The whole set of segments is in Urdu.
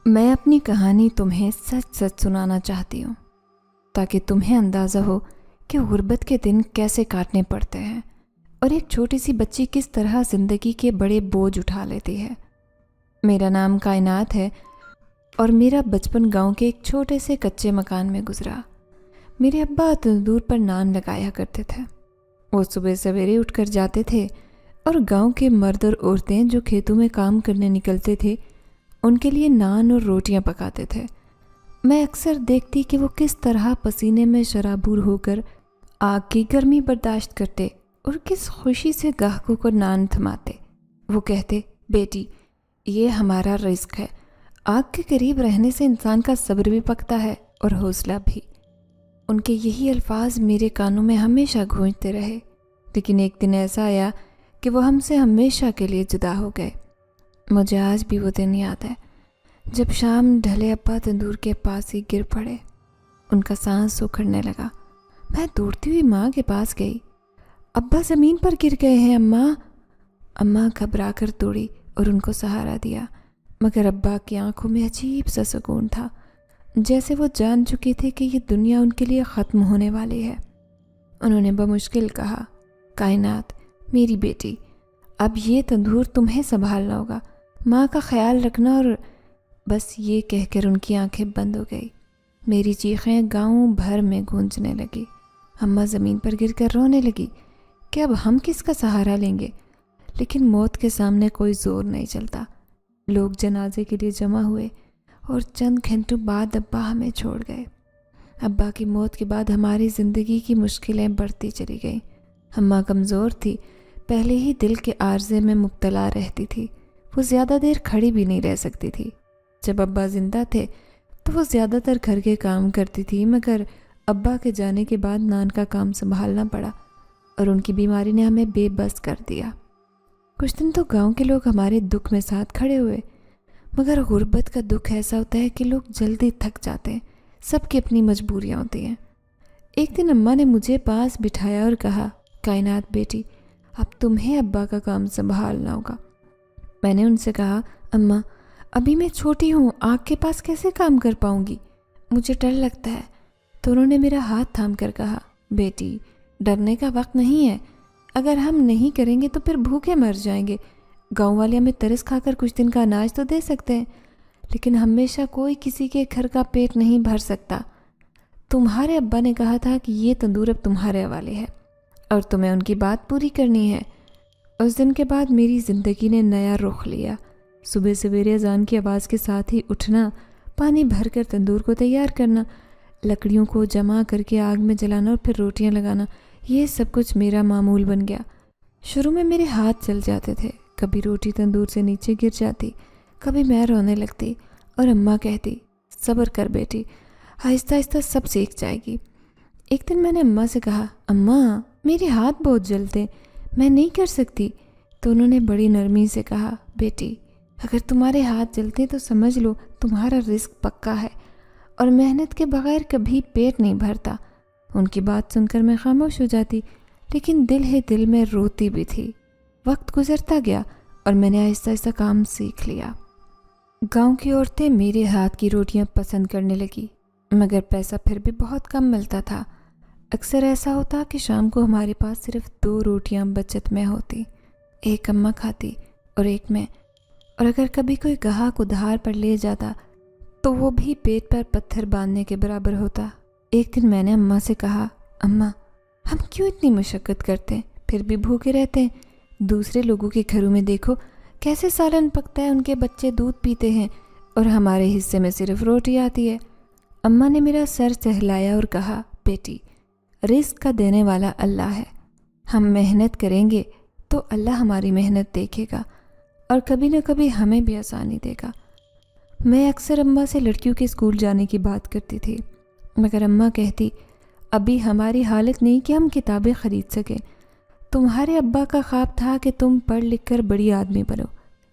میں اپنی کہانی تمہیں سچ سچ سنانا چاہتی ہوں تاکہ تمہیں اندازہ ہو کہ غربت کے دن کیسے کاٹنے پڑتے ہیں اور ایک چھوٹی سی بچی کس طرح زندگی کے بڑے بوجھ اٹھا لیتی ہے۔ میرا نام کائنات ہے اور میرا بچپن گاؤں کے ایک چھوٹے سے کچے مکان میں گزرا۔ میرے ابا تندور پر نان لگایا کرتے تھے۔ وہ صبح سویرے اٹھ کر جاتے تھے اور گاؤں کے مرد اور عورتیں جو کھیتوں میں کام کرنے نکلتے تھے ان کے لیے نان اور روٹیاں پکاتے تھے۔ میں اکثر دیکھتی کہ وہ کس طرح پسینے میں شرابور ہو کر آگ کی گرمی برداشت کرتے اور کس خوشی سے گاہکوں کو نان تھماتے۔ وہ کہتے، بیٹی یہ ہمارا رزق ہے۔ آگ کے قریب رہنے سے انسان کا صبر بھی پکتا ہے اور حوصلہ بھی۔ ان کے یہی الفاظ میرے کانوں میں ہمیشہ گونجتے رہے، لیکن ایک دن ایسا آیا کہ وہ ہم سے ہمیشہ کے لیے جدا ہو گئے۔ مجھے آج بھی وہ دن یاد ہے جب شام ڈھلے ابا تندور کے پاس ہی گر پڑے۔ ان کا سانس اکھڑنے لگا۔ میں دوڑتی ہوئی ماں کے پاس گئی۔ ابا زمین پر گر گئے ہیں اماں۔ اماں گھبرا کر دوڑی اور ان کو سہارا دیا، مگر ابا کی آنکھوں میں عجیب سا سکون تھا، جیسے وہ جان چکے تھے کہ یہ دنیا ان کے لیے ختم ہونے والی ہے۔ انہوں نے بمشکل کہا، کائنات میری بیٹی، اب یہ تندور تمہیں سنبھالنا ہوگا، ماں کا خیال رکھنا۔ اور بس یہ کہہ کر ان کی آنکھیں بند ہو گئی۔ میری چیخیں گاؤں بھر میں گونجنے لگی۔ اماں زمین پر گر کر رونے لگی کہ اب ہم کس کا سہارا لیں گے، لیکن موت کے سامنے کوئی زور نہیں چلتا۔ لوگ جنازے کے لیے جمع ہوئے اور چند گھنٹوں بعد ابا ہمیں چھوڑ گئے۔ ابا کی موت کے بعد ہماری زندگی کی مشکلیں بڑھتی چلی گئیں۔ اماں کمزور تھی، پہلے ہی دل کے عارضے میں مبتلا رہتی تھی۔ وہ زیادہ دیر کھڑی بھی نہیں رہ سکتی تھی۔ جب ابا زندہ تھے تو وہ زیادہ تر گھر کے کام کرتی تھی، مگر ابا کے جانے کے بعد نان کا کام سنبھالنا پڑا اور ان کی بیماری نے ہمیں بے بس کر دیا۔ کچھ دن تو گاؤں کے لوگ ہمارے دکھ میں ساتھ کھڑے ہوئے، مگر غربت کا دکھ ایسا ہوتا ہے کہ لوگ جلدی تھک جاتے ہیں۔ سب کی اپنی مجبوریاں ہوتی ہیں۔ ایک دن اماں نے مجھے پاس بٹھایا اور کہا، کائنات بیٹی، اب تمہیں ابا کا کام سنبھالنا ہوگا۔ میں نے ان سے کہا، اماں ابھی میں چھوٹی ہوں، آگ کے پاس کیسے کام کر پاؤں گی؟ مجھے ڈر لگتا ہے۔ تو انہوں نے میرا ہاتھ تھام کر کہا، بیٹی ڈرنے کا وقت نہیں ہے، اگر ہم نہیں کریں گے تو پھر بھوکے مر جائیں گے۔ گاؤں والے ہمیں ترس کھا کر کچھ دن کا اناج تو دے سکتے ہیں، لیکن ہمیشہ کوئی کسی کے گھر کا پیٹ نہیں بھر سکتا۔ تمہارے ابا نے کہا تھا کہ یہ تندور اب تمہارے حوالے ہے اور تمہیں ان کی بات پوری کرنی ہے۔ اس دن کے بعد میری زندگی نے نیا رخ لیا۔ صبح سویرے اذان کی آواز کے ساتھ ہی اٹھنا، پانی بھر کر تندور کو تیار کرنا، لکڑیوں کو جمع کر کے آگ میں جلانا اور پھر روٹیاں لگانا، یہ سب کچھ میرا معمول بن گیا۔ شروع میں میرے ہاتھ چل جاتے تھے، کبھی روٹی تندور سے نیچے گر جاتی، کبھی میں رونے لگتی اور اماں کہتی، صبر کر بیٹی، آہستہ آہستہ سب سیکھ جائے گی۔ ایک دن میں نے اماں سے کہا، اماں میرے ہاتھ بہت جلتے، میں نہیں کر سکتی۔ تو انہوں نے بڑی نرمی سے کہا، بیٹی اگر تمہارے ہاتھ جلتے تو سمجھ لو تمہارا رزق پکا ہے اور محنت کے بغیر کبھی پیٹ نہیں بھرتا۔ ان کی بات سن کر میں خاموش ہو جاتی، لیکن دل ہی دل میں روتی بھی تھی۔ وقت گزرتا گیا اور میں نے آہستہ آہستہ کام سیکھ لیا۔ گاؤں کی عورتیں میرے ہاتھ کی روٹیاں پسند کرنے لگی، مگر پیسہ پھر بھی بہت کم ملتا تھا۔ اکثر ایسا ہوتا کہ شام کو ہمارے پاس صرف 2 روٹیاں بچت میں ہوتی، ایک اماں کھاتی اور ایک میں، اور اگر کبھی کوئی گاہک ادھار پر لے جاتا تو وہ بھی پیٹ پر پتھر باندھنے کے برابر ہوتا۔ ایک دن میں نے اماں سے کہا، اماں ہم کیوں اتنی مشقت کرتے ہیں پھر بھی بھوکے رہتے ہیں؟ دوسرے لوگوں کے گھروں میں دیکھو کیسے سالن پکتا ہے، ان کے بچے دودھ پیتے ہیں اور ہمارے حصے میں صرف روٹی آتی ہے۔ اماں نے میرا سر سہلایا اور کہا، بیٹی رزق کا دینے والا اللہ ہے، ہم محنت کریں گے تو اللہ ہماری محنت دیکھے گا اور کبھی نہ کبھی ہمیں بھی آسانی دے گا۔ میں اکثر اماں سے لڑکیوں کے اسکول جانے کی بات کرتی تھی، مگر اماں کہتی، ابھی ہماری حالت نہیں کہ ہم کتابیں خرید سکیں۔ تمہارے ابا کا خواب تھا کہ تم پڑھ لکھ کر بڑی آدمی بنو،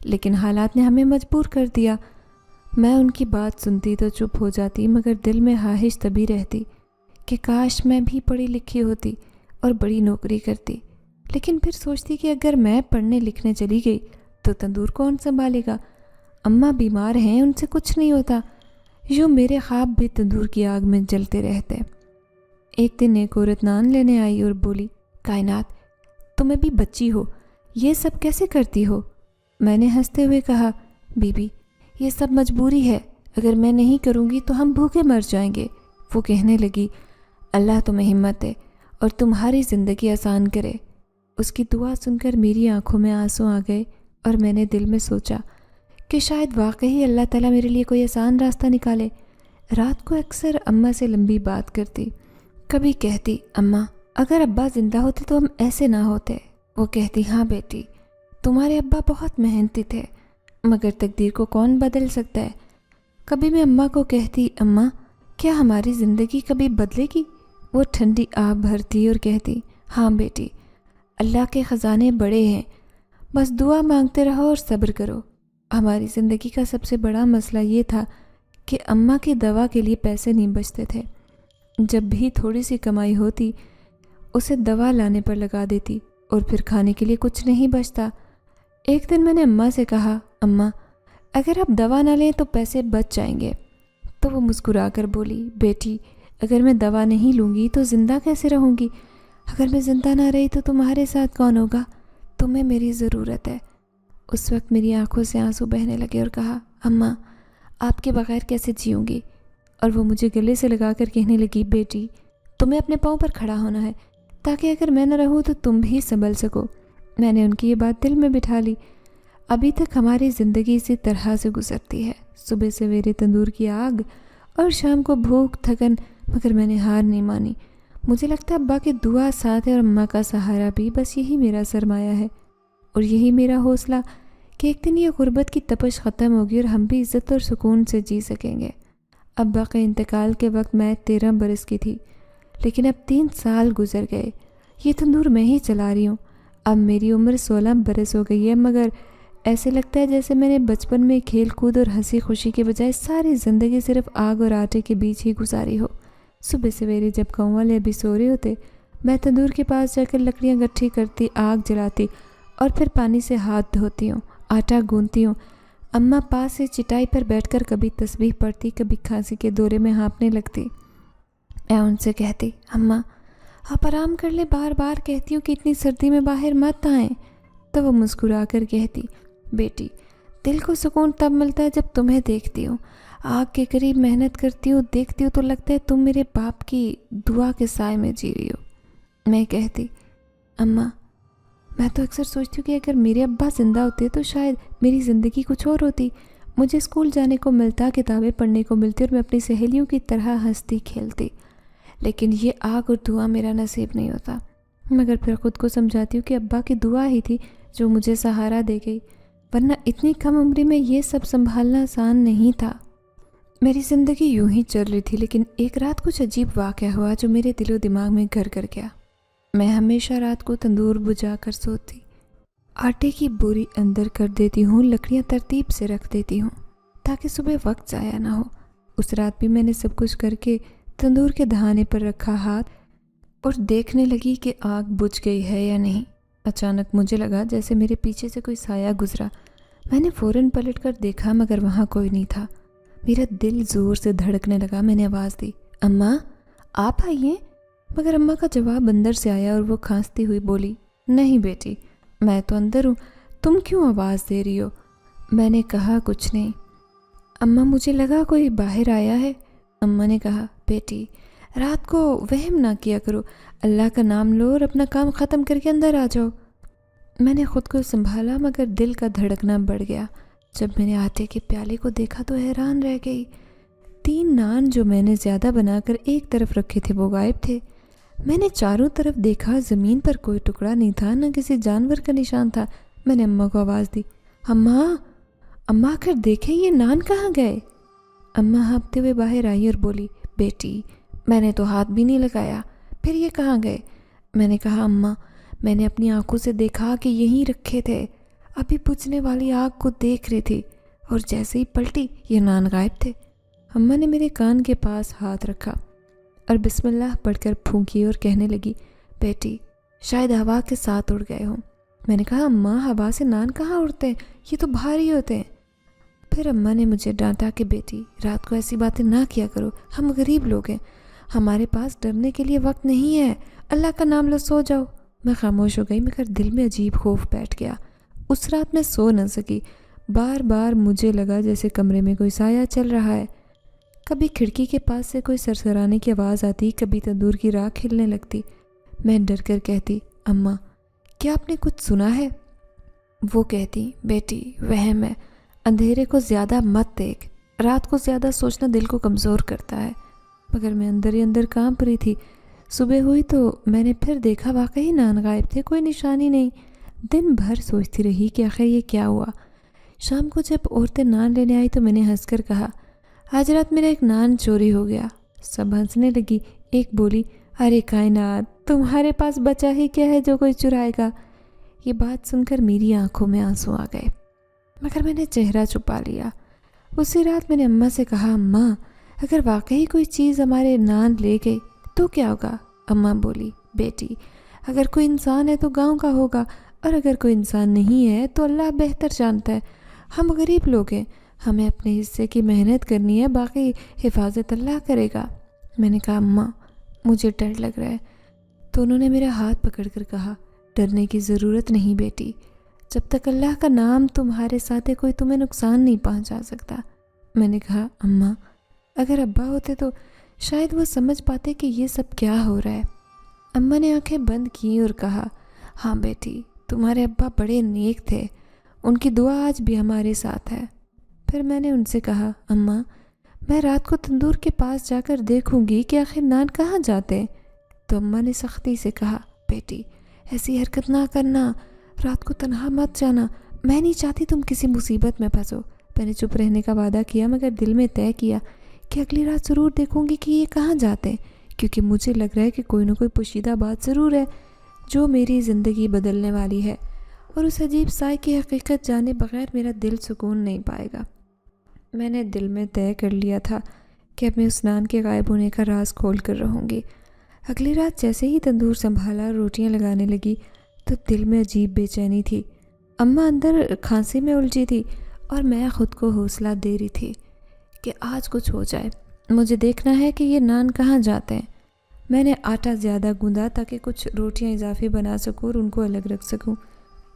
لیکن حالات نے ہمیں مجبور کر دیا۔ میں ان کی بات سنتی تو چپ ہو جاتی، مگر دل میں خواہش تبھی رہتی کہ کاش میں بھی پڑھی لکھی ہوتی اور بڑی نوکری کرتی۔ لیکن پھر سوچتی کہ اگر میں پڑھنے لکھنے چلی گئی تو تندور کون سنبھالے گا؟ اماں بیمار ہیں، ان سے کچھ نہیں ہوتا۔ یوں میرے خواب بھی تندور کی آگ میں جلتے رہتے۔ ایک دن ایک عورت نان لینے آئی اور بولی، کائنات، تم ابھی بچی ہو، یہ سب کیسے کرتی ہو؟ میں نے ہنستے ہوئے کہا، بی بی یہ سب مجبوری ہے، اگر میں نہیں کروں گی تو ہم بھوکے مر جائیں گے۔ وہ کہنے لگی، اللہ تمہیں ہمت دے اور تمہاری زندگی آسان کرے۔ اس کی دعا سن کر میری آنکھوں میں آنسو آ گئے اور میں نے دل میں سوچا کہ شاید واقعی اللہ تعالیٰ میرے لیے کوئی آسان راستہ نکالے۔ رات کو اکثر اماں سے لمبی بات کرتی، کبھی کہتی، اماں اگر ابا زندہ ہوتے تو ہم ایسے نہ ہوتے۔ وہ کہتی، ہاں بیٹی، تمہارے ابا بہت محنتی تھے، مگر تقدیر کو کون بدل سکتا ہے۔ کبھی میں اماں کو کہتی، اماں کیا ہماری زندگی کبھی بدلے گی؟ وہ ٹھنڈی آہ بھرتی اور کہتی، ہاں بیٹی، اللہ کے خزانے بڑے ہیں، بس دعا مانگتے رہو اور صبر کرو۔ ہماری زندگی کا سب سے بڑا مسئلہ یہ تھا کہ اماں کی دوا کے لیے پیسے نہیں بچتے تھے۔ جب بھی تھوڑی سی کمائی ہوتی اسے دوا لانے پر لگا دیتی اور پھر کھانے کے لیے کچھ نہیں بچتا۔ ایک دن میں نے اماں سے کہا، اماں اگر آپ دوا نہ لیں تو پیسے بچ جائیں گے۔ تو وہ مسکرا کر بولی، بیٹی اگر میں دوا نہیں لوں گی تو زندہ کیسے رہوں گی؟ اگر میں زندہ نہ رہی تو تمہارے ساتھ کون ہوگا؟ تمہیں میری ضرورت ہے۔ اس وقت میری آنکھوں سے آنسو بہنے لگے اور کہا، اماں آپ کے بغیر کیسے جیوں گی؟ اور وہ مجھے گلے سے لگا کر کہنے لگی، بیٹی تمہیں اپنے پاؤں پر کھڑا ہونا ہے تاکہ اگر میں نہ رہوں تو تم بھی سنبھل سکو۔ میں نے ان کی یہ بات دل میں بٹھا لی۔ ابھی تک ہماری زندگی اسی طرح سے گزرتی ہے، صبح سویرے تندور کی آگ اور شام کو بھوک تھکن، مگر میں نے ہار نہیں مانی۔ مجھے لگتا ہے ابا کی دعا ساتھ ہے اور اماں کا سہارا بھی، بس یہی میرا سرمایہ ہے اور یہی میرا حوصلہ کہ ایک دن یہ غربت کی تپش ختم ہوگی اور ہم بھی عزت اور سکون سے جی سکیں گے۔ ابا کے انتقال کے وقت میں 13 برس کی تھی، لیکن اب 3 سال گزر گئے۔ یہ تندور میں ہی چلا رہی ہوں۔ اب میری عمر 16 برس ہو گئی ہے، مگر ایسے لگتا ہے جیسے میں نے بچپن میں کھیل کود اور ہنسی خوشی کے بجائے ساری زندگی صرف آگ اور آٹے کے بیچ ہی گزاری ہو۔ صبح سویرے جب گاؤں والے ابھی سو رہے ہوتے، میں تندور کے پاس جا کر لکڑیاں گٹھی کرتی، آگ جلاتی اور پھر پانی سے ہاتھ دھوتی ہوں، آٹا گوندتی ہوں۔ اماں پاس سے چٹائی پر بیٹھ کر کبھی تسبیح پڑھتی، کبھی کھانسی کے دورے میں ہانپنے لگتی۔ میں ان سے کہتی، اماں آپ آرام کر لیں، بار بار کہتی ہوں کہ اتنی سردی میں باہر مت آئیں۔ تو وہ مسکرا کر کہتی، بیٹی دل کو سکون تب ملتا ہے جب تمہیں دیکھتی ہوں، آگ کے قریب محنت کرتی ہوں، دیکھتی ہوں تو لگتا ہے تم میرے باپ کی دعا کے سائے میں جی رہی ہو۔ میں کہتی، اماں میں تو اکثر سوچتی ہوں کہ اگر میرے ابا زندہ ہوتے تو شاید میری زندگی کچھ اور ہوتی، مجھے اسکول جانے کو ملتا، کتابیں پڑھنے کو ملتی اور میں اپنی سہیلیوں کی طرح ہنستی کھیلتی، لیکن یہ آگ اور دعا میرا نصیب نہیں ہوتا۔ مگر پھر خود کو سمجھاتی ہوں کہ ابا کی دعا ہی تھی جو مجھے سہارا دے گئی، ورنہ اتنی کم عمری میں یہ سب سنبھالنا آسان نہیں تھا۔ میری زندگی یوں ہی چل رہی تھی، لیکن ایک رات کچھ عجیب واقعہ ہوا جو میرے دل و دماغ میں گھر کر گیا۔ میں ہمیشہ رات کو تندور بجھا کر سوتی، آٹے کی بوری اندر کر دیتی ہوں، لکڑیاں ترتیب سے رکھ دیتی ہوں تاکہ صبح وقت ضائع نہ ہو۔ اس رات بھی میں نے سب کچھ کر کے تندور کے دہانے پر رکھا ہاتھ اور دیکھنے لگی کہ آگ بجھ گئی ہے یا نہیں۔ اچانک مجھے لگا جیسے میرے پیچھے سے کوئی سایہ گزرا۔ میں نے فوراً پلٹ کر دیکھا مگر وہاں کوئی نہیں تھا۔ میرا دل زور سے دھڑکنے لگا۔ میں نے آواز دی، اماں آپ آئیے؟ مگر اماں کا جواب اندر سے آیا اور وہ کھانستی ہوئی بولی، نہیں بیٹی میں تو اندر ہوں، تم کیوں آواز دے رہی ہو؟ میں نے کہا، کچھ نہیں۔ اماں مجھے لگا کوئی باہر آیا ہے۔ اماں نے کہا، بیٹی رات کو وہم نہ کیا کرو، اللہ کا نام لو اور اپنا کام ختم کر کے اندر آ جاؤ۔ میں نے خود کو سنبھالا مگر دل کا دھڑکنا بڑھ گیا۔ جب میں نے آٹے کے پیالے کو دیکھا تو حیران رہ گئی۔ 3 نان جو میں نے زیادہ بنا کر ایک طرف رکھے تھے وہ غائب تھے۔ میں نے چاروں طرف دیکھا، زمین پر کوئی ٹکڑا نہیں تھا، نہ کسی جانور کا نشان تھا۔ میں نے اماں کو آواز دی، اماں اماں آ کر دیکھیں یہ نان کہاں گئے؟ اماں ہانپتے ہوئے باہر آئی اور بولی، بیٹی میں نے تو ہاتھ بھی نہیں لگایا، پھر یہ کہاں گئے؟ میں نے کہا، اماں میں نے اپنی آنکھوں سے دیکھا کہ یہیں رکھے تھے، ابھی بجھنے والی آگ کو دیکھ رہی تھی اور جیسے ہی پلٹی یہ نان غائب تھے۔ اماں نے میرے کان کے پاس ہاتھ رکھا اور بسم اللہ پڑھ کر پھونکی اور کہنے لگی، بیٹی شاید ہوا کے ساتھ اڑ گئے ہوں۔ میں نے کہا، اماں ہوا سے نان کہاں اڑتے ہیں، یہ تو بھاری ہوتے ہیں۔ پھر اماں نے مجھے ڈانٹا کہ بیٹی رات کو ایسی باتیں نہ کیا کرو، ہم غریب لوگ ہیں، ہمارے پاس ڈرنے کے لیے وقت نہیں ہے، اللہ کا نام لو، سو جاؤ۔ میں خاموش ہو گئی مگر دل میں عجیب خوف بیٹھ گیا۔ اس رات میں سو نہ سکی، بار بار مجھے لگا جیسے کمرے میں کوئی سایہ چل رہا ہے۔ کبھی کھڑکی کے پاس سے کوئی سرسرانے کی آواز آتی، کبھی تندور کی راکھ کھلنے لگتی۔ میں ڈر کر کہتی اماں کیا آپ نے کچھ سنا ہے؟ وہ کہتی بیٹی وہم ہے، اندھیرے کو زیادہ مت دیکھ، رات کو زیادہ سوچنا دل کو کمزور کرتا ہے۔ مگر میں اندر ہی اندر کانپ رہی تھی۔ صبح ہوئی تو میں نے پھر دیکھا واقعی نان غائب تھے، کوئی نشانی نہیں۔ دن بھر سوچتی رہی کہ آخر یہ کیا ہوا۔ شام کو جب عورتیں نان لینے آئی تو میں نے ہنس کر کہا آج رات میرا ایک نان چوری ہو گیا۔ سب ہنسنے لگی۔ ایک بولی ارے کائنات، تمہارے پاس بچا ہی کیا ہے جو کوئی چرائے گا؟ یہ بات سن کر میری آنکھوں میں آنسو آ گئے، مگر میں نے چہرہ چھپا لیا۔ اسی رات میں نے اماں سے کہا اماں اگر واقعی کوئی چیز ہمارے نان لے گئی تو کیا ہوگا؟ اماں بولی بیٹی اگر کوئی انسان ہے تو گاؤں کا ہوگا، اور اگر کوئی انسان نہیں ہے تو اللہ بہتر جانتا ہے۔ ہم غریب لوگ ہیں، ہمیں اپنے حصے کی محنت کرنی ہے، باقی حفاظت اللہ کرے گا۔ میں نے کہا اماں مجھے ڈر لگ رہا ہے، تو انہوں نے میرا ہاتھ پکڑ کر کہا ڈرنے کی ضرورت نہیں بیٹی، جب تک اللہ کا نام تمہارے ساتھ ہے کوئی تمہیں نقصان نہیں پہنچا سکتا۔ میں نے کہا اماں اگر ابا ہوتے تو شاید وہ سمجھ پاتے کہ یہ سب کیا ہو رہا ہے۔ اماں نے آنکھیں بند کیں اور کہا ہاں بیٹی تمہارے ابا بڑے نیک تھے، ان کی دعا آج بھی ہمارے ساتھ ہے۔ پھر میں نے ان سے کہا اماں میں رات کو تندور کے پاس جا کر دیکھوں گی کہ آخر نان کہاں جاتے ہیں۔ تو اماں نے سختی سے کہا بیٹی ایسی حرکت نہ کرنا، رات کو تنہا مت جانا، میں نہیں چاہتی تم کسی مصیبت میں پھنسو۔ میں نے چپ رہنے کا وعدہ کیا مگر دل میں طے کیا کہ اگلی رات ضرور دیکھوں گی کہ یہ کہاں جاتے ہیں، کیونکہ مجھے لگ رہا ہے کہ کوئی نہ کوئی پوشیدہ بات ضرور ہے جو میری زندگی بدلنے والی ہے، اور اس عجیب سائے کی حقیقت جانے بغیر میرا دل سکون نہیں پائے گا۔ میں نے دل میں طے کر لیا تھا کہ اب میں اس نان کے غائب ہونے کا راز کھول کر رہوں گی۔ اگلی رات جیسے ہی تندور سنبھالا اور روٹیاں لگانے لگی تو دل میں عجیب بے چینی تھی۔ اماں اندر کھانسی میں الجھی تھی اور میں خود کو حوصلہ دے رہی تھی کہ آج کچھ ہو جائے، مجھے دیکھنا ہے کہ یہ نان کہاں جاتے ہیں۔ میں نے آٹا زیادہ گوندا تاکہ کچھ روٹیاں اضافی بنا سکوں اور ان کو الگ رکھ سکوں۔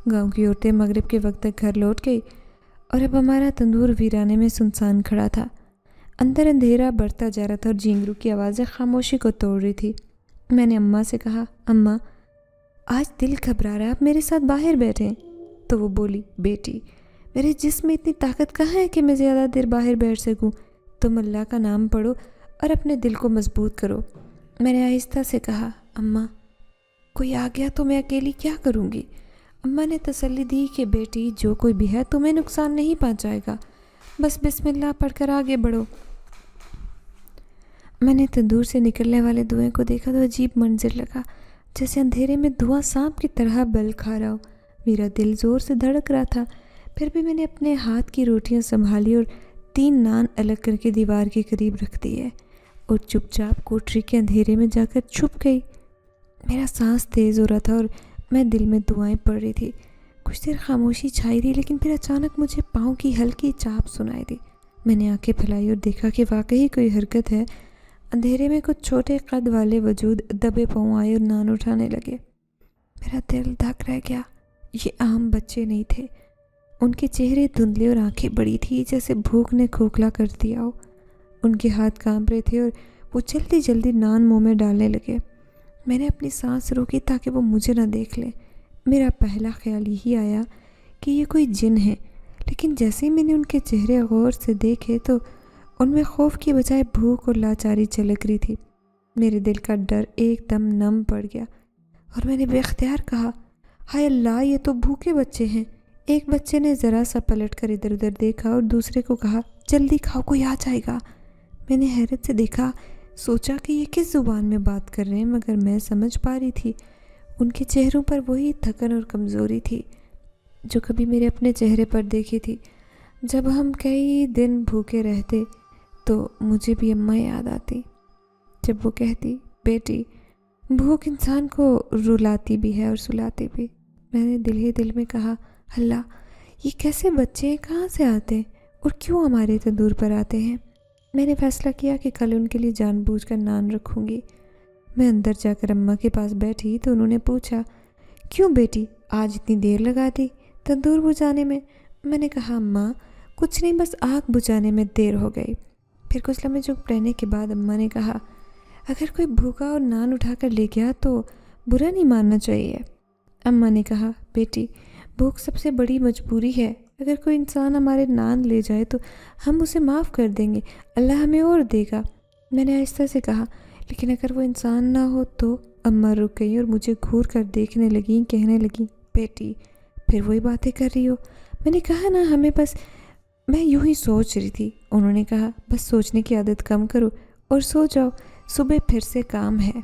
گاؤں کی عورتیں مغرب کے وقت تک گھر لوٹ گئی اور اب ہمارا تندور ویرانے میں سنسان کھڑا تھا۔ اندر اندھیرا بڑھتا جا رہا تھا اور جھینگروں کی آوازیں خاموشی کو توڑ رہی تھی۔ میں نے اماں سے کہا اماں آج دل گھبرا رہا ہے، آپ میرے ساتھ باہر بیٹھیں۔ تو وہ بولی بیٹی میرے جسم میں اتنی طاقت کہاں ہے کہ میں زیادہ دیر باہر بیٹھ سکوں، تم اللہ کا نام پڑھو اور اپنے دل کو مضبوط کرو۔ میں نے آہستہ سے کہا اماں کوئی آ گیا تو میں اکیلی کیا کروں گی؟ اماں نے تسلی دی کہ بیٹی جو کوئی بھی ہے تمہیں نقصان نہیں پہنچائے گا، بس بسم اللہ پڑھ کر آگے بڑھو۔ میں نے تندور سے نکلنے والے دھوئیں کو دیکھا تو عجیب منظر لگا، جیسے اندھیرے میں دھواں سانپ کی طرح بل کھا رہا ہو۔ میرا دل زور سے دھڑک رہا تھا، پھر بھی میں نے اپنے ہاتھ کی روٹیاں سنبھالی اور 3 نان الگ کر کے دیوار کے قریب رکھ دیے اور چپ چاپ کوٹری کے اندھیرے میں جا کر چھپ گئی۔ میرا سانس تیز ہو رہا تھا اور میں دل میں دعائیں پڑھ رہی تھی۔ کچھ دیر خاموشی چھائی رہی، لیکن پھر اچانک مجھے پاؤں کی ہلکی چاپ سنائی دی۔ میں نے آنکھیں پھیلائی اور دیکھا کہ واقعی کوئی حرکت ہے۔ اندھیرے میں کچھ چھوٹے قد والے وجود دبے پاؤں آئے اور نان اٹھانے لگے۔ میرا دل دھک رہ گیا۔ یہ عام بچے نہیں تھے، ان کے چہرے دھندلے اور آنکھیں بڑی تھی جیسے بھوک نے کھوکھلا کر دیا ہو۔ ان کے ہاتھ کانپ رہے تھے اور وہ جلدی جلدی نان منہ میں ڈالنے لگے۔ میں نے اپنی سانس روکی تاکہ وہ مجھے نہ دیکھ لے۔ میرا پہلا خیال یہی آیا کہ یہ کوئی جن ہے، لیکن جیسے ہی میں نے ان کے چہرے غور سے دیکھے تو ان میں خوف کی بجائے بھوک اور لاچاری چھلک رہی تھی۔ میرے دل کا ڈر ایک دم نم پڑ گیا اور میں نے بے اختیار کہا ہائے اللہ یہ تو بھوکے بچے ہیں۔ ایک بچے نے ذرا سا پلٹ کر ادھر ادھر دیکھا اور دوسرے کو کہا جلدی کھاؤ کوئی آ جائے گا۔ میں نے حیرت سے دیکھا، سوچا کہ یہ کس زبان میں بات کر رہے ہیں، مگر میں سمجھ پا رہی تھی ان کے چہروں پر وہی تھکن اور کمزوری تھی جو کبھی میرے اپنے چہرے پر دیکھی تھی۔ جب ہم کئی دن بھوکے رہتے تو مجھے بھی اماں یاد آتی، جب وہ کہتی بیٹی بھوک انسان کو رلاتی بھی ہے اور سلاتی بھی۔ میں نے دل ہی دل میں کہا اللہ یہ کیسے بچے ہیں، کہاں سے آتے ہیں؟ اور کیوں ہمارے تندور پر آتے ہیں؟ میں نے فیصلہ کیا کہ کل ان کے لیے جان بوجھ کر نان رکھوں گی۔ میں اندر جا کر اماں کے پاس بیٹھی تو انہوں نے پوچھا، کیوں بیٹی آج اتنی دیر لگا دی تندور بجھانے میں؟ میں نے کہا، اماں کچھ نہیں، بس آگ بجھانے میں دیر ہو گئی۔ پھر کچھ لمحے چپ رہنے کے بعد اماں نے کہا، اگر کوئی بھوکا اور نان اٹھا کر لے گیا تو برا نہیں ماننا چاہیے۔ اماں نے کہا، بیٹی بھوک سب سے بڑی مجبوری ہے، اگر کوئی انسان ہمارے نان لے جائے تو ہم اسے معاف کر دیں گے، اللہ ہمیں اور دے گا۔ میں نے آہستہ سے کہا، لیکن اگر وہ انسان نہ ہو تو؟ اماں رک گئی اور مجھے گھور کر دیکھنے لگیں، کہنے لگیں، بیٹی پھر وہی باتیں کر رہی ہو؟ میں نے کہا نا، میں یوں ہی سوچ رہی تھی۔ انہوں نے کہا، بس سوچنے کی عادت کم کرو اور سو جاؤ، صبح پھر سے کام ہے۔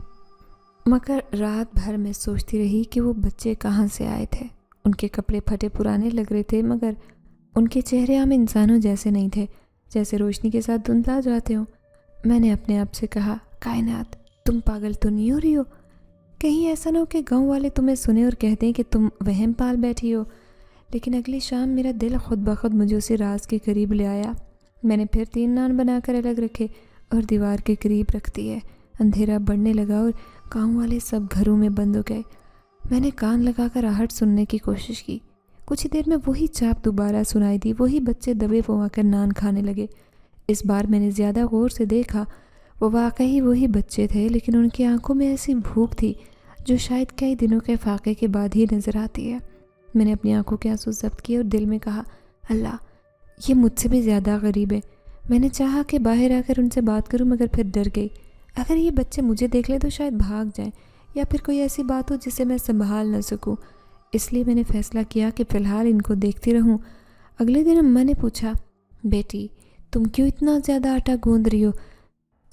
مگر رات بھر میں سوچتی رہی کہ وہ بچے کہاں سے آئے تھے۔ ان کے کپڑے پھٹے پرانے لگ رہے تھے، مگر ان کے چہرے عام انسانوں جیسے نہیں تھے، جیسے روشنی کے ساتھ دھندلا جاتے ہوں۔ میں نے اپنے آپ سے کہا، کائنات تم پاگل تو نہیں ہو رہی ہو؟ کہیں ایسا نہ ہو کہ گاؤں والے تمہیں سنیں اور کہہ دیں کہ تم وہم پال بیٹھی ہو۔ لیکن اگلی شام میرا دل خود بخود مجھے اسی راز کے قریب لے آیا۔ میں نے پھر 3 نان بنا کر الگ رکھے اور دیوار کے قریب رکھ دیے۔ اندھیرا بڑھنے لگا اور گاؤں والے سب گھروں میں بند ہو گئے۔ میں نے کان لگا کر آہٹ سننے کی کوشش کی۔ کچھ ہی دیر میں وہی چاپ دوبارہ سنائی دی، وہی بچے دبے پوا کر نان کھانے لگے۔ اس بار میں نے زیادہ غور سے دیکھا، وہ واقعی وہی بچے تھے، لیکن ان کی آنکھوں میں ایسی بھوک تھی جو شاید کئی دنوں کے فاقے کے بعد ہی نظر آتی ہے۔ میں نے اپنی آنکھوں کے آنسو ضبط کیے اور دل میں کہا، اللہ یہ مجھ سے بھی زیادہ غریب ہے۔ میں نے چاہا کہ باہر آ کر ان سے بات کروں، مگر پھر ڈر گئی۔ اگر یہ بچے مجھے دیکھ لیں تو شاید بھاگ جائیں، یا پھر کوئی ایسی بات ہو جسے میں سنبھال نہ سکوں۔ اس لیے میں نے فیصلہ کیا کہ فی الحال ان کو دیکھتی رہوں۔ اگلے دن اماں نے پوچھا، بیٹی تم کیوں اتنا زیادہ آٹا گوندھ رہی ہو؟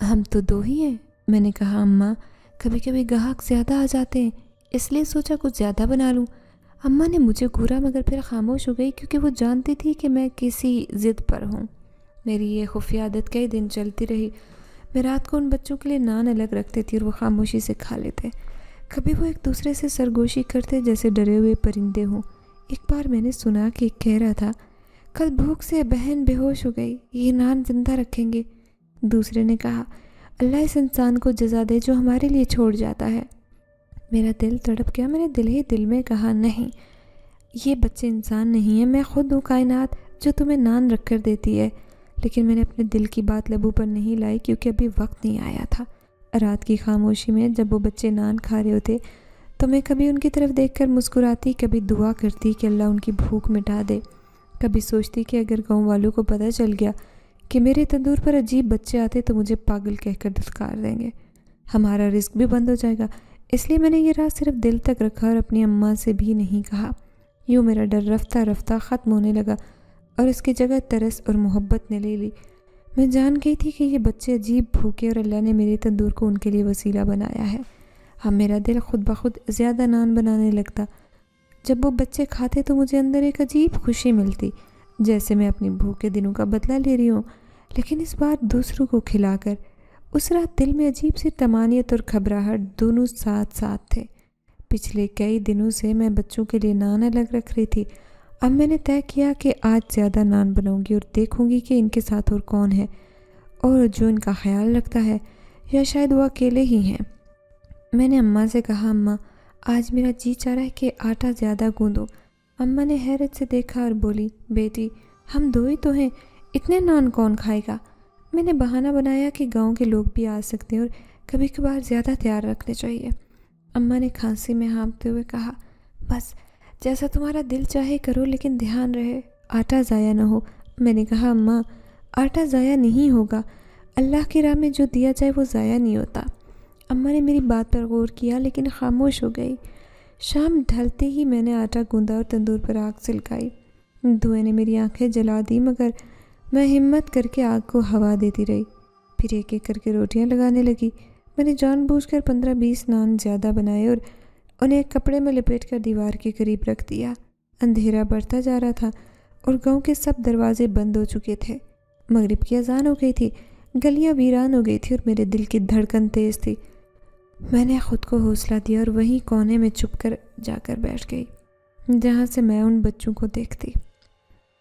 ہم تو 2 ہی ہیں۔ میں نے کہا، اماں کبھی کبھی گاہک زیادہ آ جاتے ہیں، اس لیے سوچا کچھ زیادہ بنا لوں۔ اماں نے مجھے گھورا، مگر پھر خاموش ہو گئی، کیونکہ وہ جانتی تھی کہ میں کسی ضد پر ہوں۔ میری یہ خفیہ عادت کئی دن چلتی رہی۔ میں رات کو ان بچوں کے لیے نان الگ رکھتی تھی اور وہ خاموشی سے کھا لیتے۔ کبھی وہ ایک دوسرے سے سرگوشی کرتے جیسے ڈرے ہوئے پرندے ہوں۔ ایک بار میں نے سنا کہ ایک کہہ رہا تھا، کل بھوک سے بہن بے ہوش ہو گئی، یہ نان زندہ رکھیں گے۔ دوسرے نے کہا، اللہ اس انسان کو جزا دے جو ہمارے لیے چھوڑ جاتا ہے۔ میرا دل تڑپ گیا۔ میں نے دل ہی دل میں کہا، نہیں یہ بچے انسان نہیں ہیں، میں خود ہوں کائنات جو تمہیں نان رکھ کر دیتی ہے۔ لیکن میں نے اپنے دل کی بات لبوں پر نہیں لائی، کیونکہ ابھی وقت نہیں آیا تھا۔ رات کی خاموشی میں جب وہ بچے نان کھا رہے ہوتے تو میں کبھی ان کی طرف دیکھ کر مسکراتی، کبھی دعا کرتی کہ اللہ ان کی بھوک مٹا دے، کبھی سوچتی کہ اگر گاؤں والوں کو پتہ چل گیا کہ میرے تندور پر عجیب بچے آتے تو مجھے پاگل کہہ کر دھتکار دیں گے، ہمارا رزق بھی بند ہو جائے گا۔ اس لیے میں نے یہ راز صرف دل تک رکھا اور اپنی اماں سے بھی نہیں کہا۔ یوں میرا ڈر رفتہ رفتہ ختم ہونے لگا اور اس کی جگہ ترس اور محبت نے لے لی۔ میں جان گئی تھی کہ یہ بچے عجیب بھوکے اور اللہ نے میرے تندور کو ان کے لیے وسیلہ بنایا ہے۔ اب میرا دل خود بخود زیادہ نان بنانے لگتا۔ جب وہ بچے کھاتے تو مجھے اندر ایک عجیب خوشی ملتی، جیسے میں اپنی بھوک کے دنوں کا بدلہ لے رہی ہوں، لیکن اس بار دوسروں کو کھلا کر۔ اس رات دل میں عجیب سی طمانینت اور گھبراہٹ دونوں ساتھ ساتھ تھے۔ پچھلے کئی دنوں سے میں بچوں کے لیے نان الگ رکھ رہی تھی۔ اب میں نے طے کیا کہ آج زیادہ نان بناؤں گی اور دیکھوں گی کہ ان کے ساتھ اور کون ہے اور جو ان کا خیال رکھتا ہے، یا شاید وہ اکیلے ہی ہیں۔ میں نے اماں سے کہا، اماں آج میرا جی چاہ رہا ہے کہ آٹا زیادہ گوندو۔ اماں نے حیرت سے دیکھا اور بولی، بیٹی ہم 2 ہی تو ہیں، اتنے نان کون کھائے گا؟ میں نے بہانہ بنایا کہ گاؤں کے لوگ بھی آ سکتے ہیں اور کبھی کبھار زیادہ تیار رکھنے چاہیے۔ اماں نے کھانسی میں ہانپتے ہوئے کہا، بس جیسا تمہارا دل چاہے کرو، لیکن دھیان رہے آٹا ضائع نہ ہو۔ میں نے کہا، اماں آٹا ضائع نہیں ہوگا، اللہ کی راہ میں جو دیا جائے وہ ضائع نہیں ہوتا۔ اماں نے میری بات پر غور کیا لیکن خاموش ہو گئی۔ شام ڈھلتے ہی میں نے آٹا گوندا اور تندور پر آگ سلکائی۔ دھوئیں نے میری آنکھیں جلا دی، مگر میں ہمت کر کے آگ کو ہوا دیتی رہی۔ پھر ایک ایک کر کے روٹیاں لگانے لگی۔ میں نے جان بوجھ کر 15-20 نان زیادہ بنائے اور انہیں ایک کپڑے میں لپیٹ کر دیوار کے قریب رکھ دیا۔ اندھیرا بڑھتا جا رہا تھا اور گاؤں کے سب دروازے بند ہو چکے تھے۔ مغرب کی اذان ہو گئی تھی، گلیاں ویران ہو گئی تھی اور میرے دل کی دھڑکن تیز تھی۔ میں نے خود کو حوصلہ دیا اور وہیں کونے میں چھپ کر جا کر بیٹھ گئی، جہاں سے میں ان بچوں کو دیکھتی۔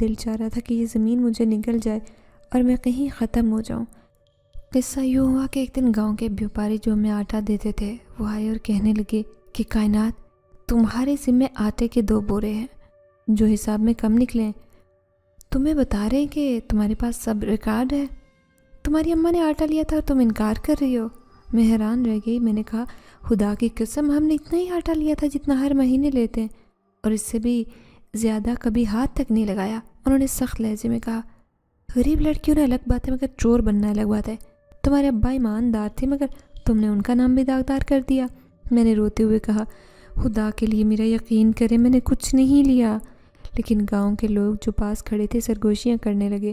دل چاہ رہا تھا کہ یہ زمین مجھے نگل جائے اور میں کہیں ختم ہو جاؤں۔ قصہ یوں ہوا کہ ایک دن گاؤں کے بیوپاری جو ہمیں آٹا دیتے تھے وہ آئے اور کہنے لگے کہ کائنات، تمہارے ذمے آٹے کے 2 بورے ہیں جو حساب میں کم نکلے ہیں۔ تمہیں بتا رہے ہیں کہ تمہارے پاس سب ریکارڈ ہے۔ تمہاری اماں نے آٹا لیا تھا اور تم انکار کر رہی ہو۔ میں حیران رہ گئی۔ میں نے کہا خدا کی قسم، ہم نے اتنا ہی آٹا لیا تھا جتنا ہر مہینے لیتے ہیں، اور اس سے بھی زیادہ کبھی ہاتھ تک نہیں لگایا۔ انہوں نے سخت لہجے میں کہا غریب لڑکیوں نے الگ بات ہے مگر چور بننا الگ بات ہے۔ تمہارے ابا ایماندار تھے مگر تم نے ان کا نام بھی داغدار کر دیا۔ میں نے روتے ہوئے کہا خدا کے لیے میرا یقین کرے، میں نے کچھ نہیں لیا۔ لیکن گاؤں کے لوگ جو پاس کھڑے تھے سرگوشیاں کرنے لگے۔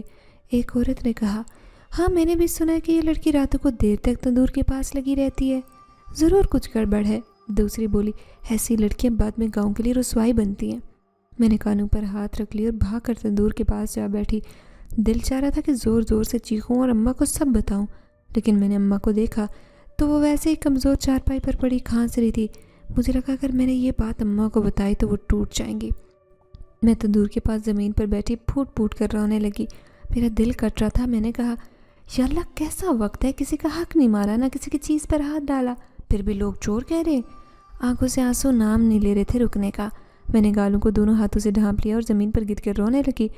ایک عورت نے کہا ہاں میں نے بھی سنا ہے کہ یہ لڑکی راتوں کو دیر تک تندور کے پاس لگی رہتی ہے، ضرور کچھ گڑبڑ ہے۔ دوسری بولی ایسی لڑکیاں بعد میں گاؤں کے لیے رسوائی بنتی ہیں۔ میں نے کانوں پر ہاتھ رکھ لی اور بھاگ کر تندور کے پاس جا بیٹھی۔ دل چاہ رہا تھا کہ زور زور سے چیخوں اور اماں کو سب بتاؤں، لیکن میں نے اماں کو دیکھا تو وہ ویسے ہی کمزور چارپائی پر پڑی کھانس رہی تھی۔ مجھے لگا اگر میں نے یہ بات اماں کو بتائی تو وہ ٹوٹ جائیں گی۔ میں تندور کے پاس زمین پر بیٹھی پھوٹ پھوٹ کر رونے لگی۔ میرا دل کٹ رہا تھا۔ میں نے کہا یا اللہ کیسا وقت ہے، کسی کا حق نہیں مارا، نہ کسی کی چیز پر ہاتھ ڈالا، پھر بھی لوگ چور کہہ رہے۔ آنکھوں سے آنسو نام نہیں لے رہے تھے رکنے کا۔ میں نے گالوں کو دونوں ہاتھوں سے ڈھانپ لیا اور زمین پر گر کر رونے لگی۔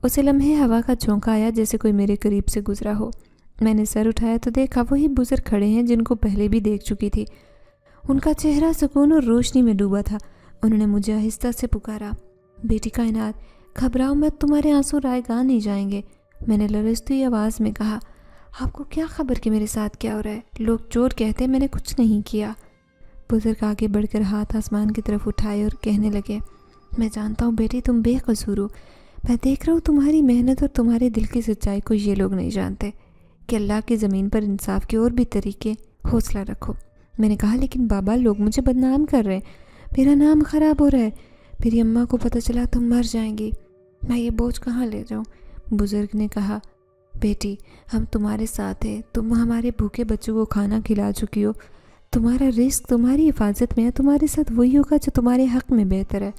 اسے لمحے ہوا کا جھونکا آیا جیسے کوئی میرے قریب سے گزرا ہو۔ میں نے سر اٹھایا تو دیکھا وہی بزرگ کھڑے ہیں جن کو پہلے بھی دیکھ چکی تھی۔ ان کا چہرہ سکون اور روشنی میں ڈوبا تھا۔ انہوں نے مجھے آہستہ سے پکارا بیٹی کائنات، گھبراؤ مت، تمہارے آنسو رائے گاہ نہیں جائیں گے۔ میں نے لرزتی ہوئی آواز میں کہا آپ کو کیا خبر کہ میرے ساتھ کیا ہو رہا ہے؟ لوگ چور کہتے، میں نے کچھ نہیں کیا۔ بزرگ آگے بڑھ کر ہاتھ آسمان کی طرف اٹھائے اور کہنے لگے میں جانتا ہوں بیٹی تم بے قصور ہو، میں دیکھ رہا ہوں تمہاری محنت اور تمہارے دل کی سچائی کو یہ لوگ نہیں جانتے کہ اللہ کی زمین پر انصاف کے اور بھی طریقے، حوصلہ رکھو۔ میں نے کہا لیکن بابا لوگ مجھے بدنام کر رہے ہیں، میرا نام خراب ہو رہا ہے، میری اماں کو پتہ چلا تم مر جائیں گی، میں یہ بوجھ کہاں لے جاؤں؟ بزرگ نے کہا بیٹی ہم تمہارے ساتھ ہیں، تم ہمارے بھوکے بچوں کو کھانا کھلا چکی ہو، تمہارا رزق تمہاری حفاظت میں ہے، تمہارے ساتھ وہی ہوگا جو تمہارے حق میں بہتر ہے۔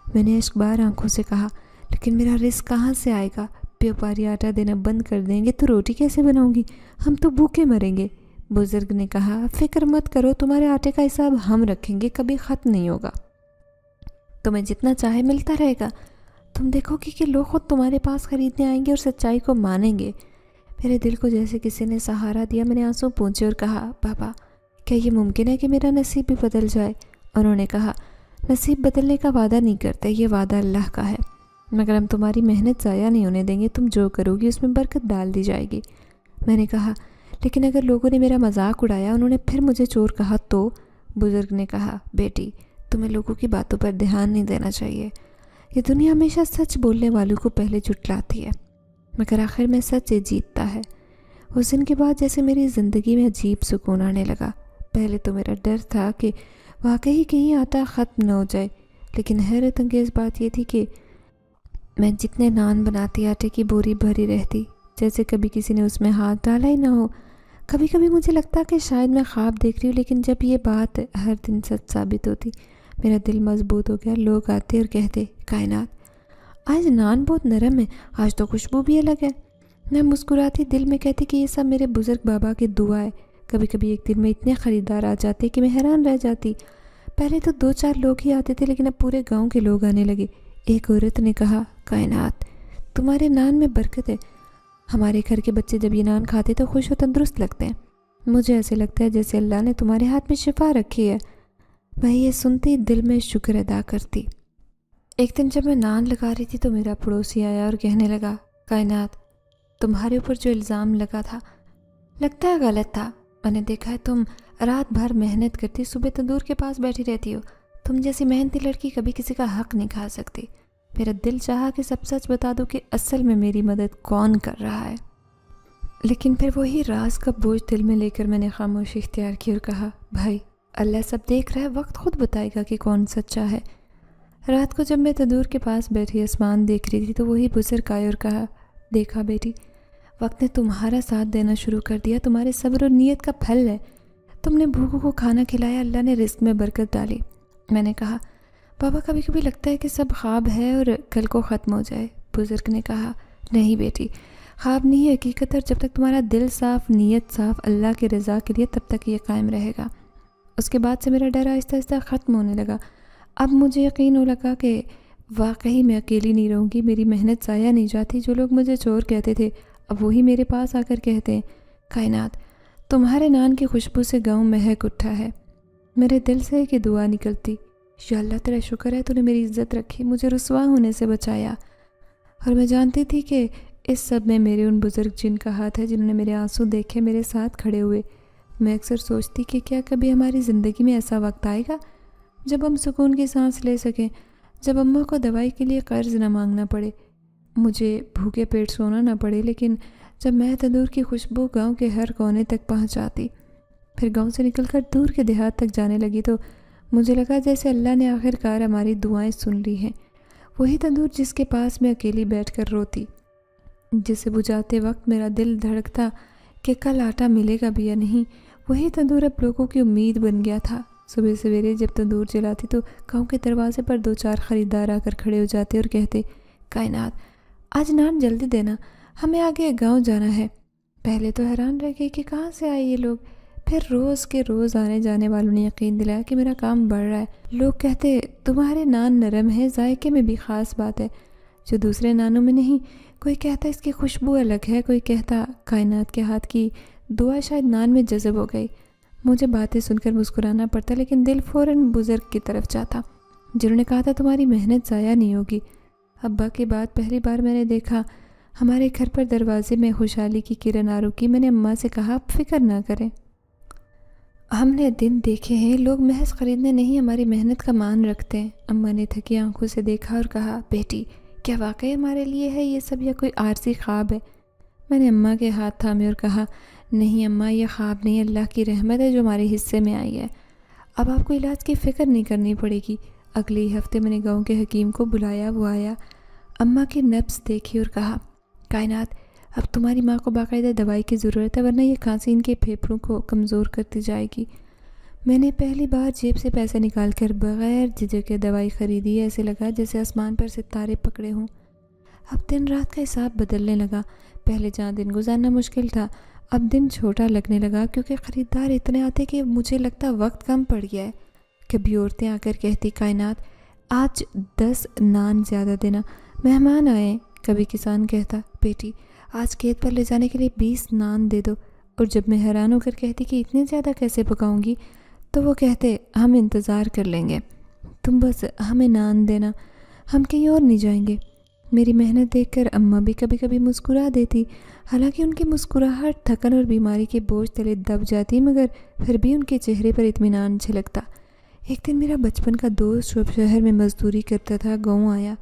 میں نے اشک بار آنکھوں سے کہا لیکن میرا رزق کہاں سے آئے گا؟ بیوپاری آٹا دینا بند کر دیں گے تو روٹی کیسے بناؤں گی؟ ہم تو بھوکے مریں گے۔ بزرگ نے کہا فکر مت کرو، تمہارے آٹے کا حساب ہم رکھیں گے، کبھی ختم نہیں ہوگا، تمہیں جتنا چاہے ملتا رہے گا۔ تم دیکھو گے کہ لوگ خود تمہارے پاس خریدنے آئیں گے اور سچائی کو مانیں گے۔ میرے دل کو جیسے کسی نے سہارا دیا۔ میں نے آنسو پونچھے اور کہا بابا کیا یہ ممکن ہے کہ میرا نصیب بھی بدل جائے؟ انہوں نے کہا نصیب بدلنے کا وعدہ نہیں کرتے، یہ وعدہ اللہ کا ہے، مگر ہم تمہاری محنت ضائع نہیں ہونے دیں گے، تم جو کرو گی اس میں برکت ڈال دی جائے گی۔ میں نے کہا لیکن اگر لوگوں نے میرا مذاق اڑایا، انہوں نے پھر مجھے چور کہا تو؟ بزرگ نے کہا بیٹی تمہیں لوگوں کی باتوں پر دھیان نہیں دینا چاہیے، یہ دنیا ہمیشہ سچ بولنے والوں کو پہلے جھٹلاتی ہے، مگر آخر میں سچ ہی جیتتا ہے۔ اس دن کے بعد جیسے میری زندگی میں عجیب سکون آنے لگا۔ پہلے تو میرا ڈر تھا کہ واقعی کہیں آٹا ختم نہ ہو جائے، لیکن حیرت انگیز بات یہ تھی کہ میں جتنے نان بناتی آٹے کی بوری بھری رہتی، جیسے کبھی کسی نے اس میں ہاتھ ڈالا ہی نہ ہو۔ کبھی کبھی مجھے لگتا کہ شاید میں خواب دیکھ رہی ہوں، لیکن جب یہ بات ہر دن سچ ثابت ہوتی میرا دل مضبوط ہو گیا۔ لوگ آتے اور کہتے کائنات آج نان بہت نرم ہے، آج تو خوشبو بھی الگ ہے۔ میں مسکراتی دل میں کہتی کہ یہ سب میرے بزرگ بابا کی دعا ہے۔ کبھی کبھی ایک دن میں اتنے خریدار آ جاتے کہ میں حیران رہ جاتی۔ پہلے تو 2-4 لوگ ہی آتے تھے، لیکن اب پورے گاؤں کے لوگ آنے لگے۔ ایک عورت نے کہا کائنات تمہارے نان میں برکت ہے، ہمارے گھر کے بچے جب یہ نان کھاتے تو خوش و تندرست لگتے ہیں، مجھے ایسے لگتا ہے جیسے اللہ نے تمہارے ہاتھ میں شفا رکھی ہے۔ میں یہ سنتی دل میں شکر ادا کرتی۔ ایک دن جب میں نان لگا رہی تھی تو میرا پڑوسی آیا اور کہنے لگا کائنات تمہارے اوپر جو الزام لگا تھا لگتا ہے غلط تھا، میں نے دیکھا ہے تم رات بھر محنت کرتی، صبح تندور کے پاس بیٹھی رہتی ہو، تم جیسی محنتی لڑکی کبھی کسی کا حق نہیں کھا سکتی۔ میرا دل چاہا کہ سب سچ بتا دو کہ اصل میں میری مدد کون کر رہا ہے، لیکن پھر وہی راز کا بوجھ دل میں لے کر میں نے خاموشی اختیار کی اور کہا بھائی اللہ سب دیکھ رہا ہے، وقت خود بتائے گا کہ کون سچا ہے۔ رات کو جب میں تندور کے پاس بیٹھی آسمان دیکھ رہی تھی تو وہی بزرگ آئے اور کہا دیکھا بیٹی وقت نے تمہارا ساتھ دینا شروع کر دیا، تمہارے صبر اور نیت کا پھل ہے، تم نے بھوکوں کو کھانا کھلایا، اللہ نے رزق میں برکت ڈالی۔ میں نے کہا بابا کبھی کبھی لگتا ہے کہ سب خواب ہے اور کل کو ختم ہو جائے۔ بزرگ نے کہا، نہیں بیٹی، خواب نہیں حقیقت، اور جب تک تمہارا دل صاف، نیت صاف اللہ کی رضا کے لیے، تب تک یہ قائم رہے گا۔ اس کے بعد سے میرا ڈر آہستہ آہستہ ختم ہونے لگا۔ اب مجھے یقین ہو لگا کہ واقعی میں اکیلی نہیں رہوں گی، میری محنت ضائع نہیں جاتی۔ جو لوگ مجھے چور کہتے تھے اب وہی میرے پاس آ کر کہتے ہیں، کائنات، تمہارے نان کی خوشبو سے گاؤں مہک اٹھا ہے۔ میرے دل سے ایک دعا نکلتی، یا اللہ تیرا شکر ہے تو نے میری عزت رکھی، مجھے رسوا ہونے سے بچایا۔ اور میں جانتی تھی کہ اس سب میں میرے ان بزرگ جن کا ہاتھ ہے، جنہوں نے میرے آنسو دیکھے، میرے ساتھ کھڑے ہوئے۔ میں اکثر سوچتی کہ کیا کبھی ہماری زندگی میں ایسا وقت آئے گا جب ہم سکون کی سانس لے سکیں، جب اماں کو دوائی کے لیے قرض نہ مانگنا پڑے، مجھے بھوکے پیٹ سونا نہ پڑے، لیکن جب میں تندور کی خوشبو گاؤں کے ہر کونے تک پہنچ جاتی، پھر گاؤں سے نکل کر دور کے دیہات تک جانے لگی، تو مجھے لگا جیسے اللہ نے آخر کار ہماری دعائیں سن لی ہیں۔ وہی تندور جس کے پاس میں اکیلی بیٹھ کر روتی، جسے بجھاتے وقت میرا دل دھڑکتا کہ کل آٹا ملے گا بھی یا نہیں، وہی تندور اب لوگوں کی امید بن گیا تھا۔ صبح سویرے جب تندور جلاتی تو گاؤں کے دروازے پر 2-4 خریدار آ کر کھڑے ہو جاتے اور کہتے، کائنات، آج نان جلدی دینا، ہمیں آگے گاؤں جانا ہے۔ پہلے تو حیران رہ گئی کہ کہاں سے آئے یہ لوگ، پھر روز کے روز آنے جانے والوں نے یقین دلایا کہ میرا کام بڑھ رہا ہے۔ لوگ کہتے، تمہارے نان نرم ہے، ذائقے میں بھی خاص بات ہے جو دوسرے نانوں میں نہیں۔ کوئی کہتا اس کی خوشبو الگ ہے، کوئی کہتا کائنات کے ہاتھ کی دعا شاید نان میں جذب ہو گئی۔ مجھے باتیں سن کر مسکرانا پڑتا، لیکن دل فوراً بزرگ کی طرف جاتا جنہوں نے کہا تھا تمہاری محنت ضائع نہیں ہوگی۔ ابا کے بعد پہلی بار میں نے دیکھا ہمارے گھر پر دروازے میں خوشحالی کی کرن آ رکی۔ میں نے اماں سے کہا، آپ فکر نہ کریں، ہم نے دن دیکھے ہیں، لوگ محض خریدنے نہیں ہماری محنت کا مان رکھتے ہیں۔ اماں نے تھکی آنکھوں سے دیکھا اور کہا، بیٹی، کیا واقعی ہمارے لیے ہے یہ سب یا کوئی عارضی خواب ہے؟ میں نے اماں کے ہاتھ تھامے اور کہا، نہیں اماں، یہ خواب نہیں، اللہ کی رحمت ہے جو ہمارے حصے میں آئی ہے۔ اب آپ کو علاج کی فکر نہیں کرنی پڑے گی۔ اگلے ہی ہفتے میں نے گاؤں کے حکیم کو بلایا، وہ آیا، اماں کی نبض دیکھی اور کہا، کائنات، اب تمہاری ماں کو باقاعدہ دوائی کی ضرورت ہے، ورنہ یہ کھانسی ان کے پھیپھڑوں کو کمزور کرتی جائے گی۔ میں نے پہلی بار جیب سے پیسے نکال کر بغیر جھجک کے دوائی خریدی۔ ایسے لگا جیسے آسمان پر ستارے پکڑے ہوں۔ اب دن رات کا حساب بدلنے لگا۔ پہلے جہاں دن گزارنا مشکل تھا، اب دن چھوٹا لگنے لگا، کیونکہ خریدار اتنے آتے کہ مجھے لگتا وقت کم پڑ گیا ہے۔ کبھی عورتیں آ کر کہتی، کائنات، آج 10 نان زیادہ دینا، مہمان آئے۔ کبھی کسان کہتا، بیٹی، آج کھیت پر لے جانے کے لیے 20 نان دے دو۔ اور جب میں حیران ہو کر کہتی کہ اتنے زیادہ کیسے پکاؤں گی، تو وہ کہتے، ہم انتظار کر لیں گے، تم بس ہمیں نان دینا، ہم کہیں اور نہیں جائیں گے۔ میری محنت دیکھ کر اماں بھی کبھی کبھی مسکرا دیتی، حالانکہ ان کی مسکراہٹ تھکن اور بیماری کے بوجھ تلے دب جاتی، مگر پھر بھی ان کے چہرے پر اطمینان چھلکتا۔ ایک دن میرا بچپن کا دوست جو شہر میں مزدوری کرتا تھا گاؤں آیا۔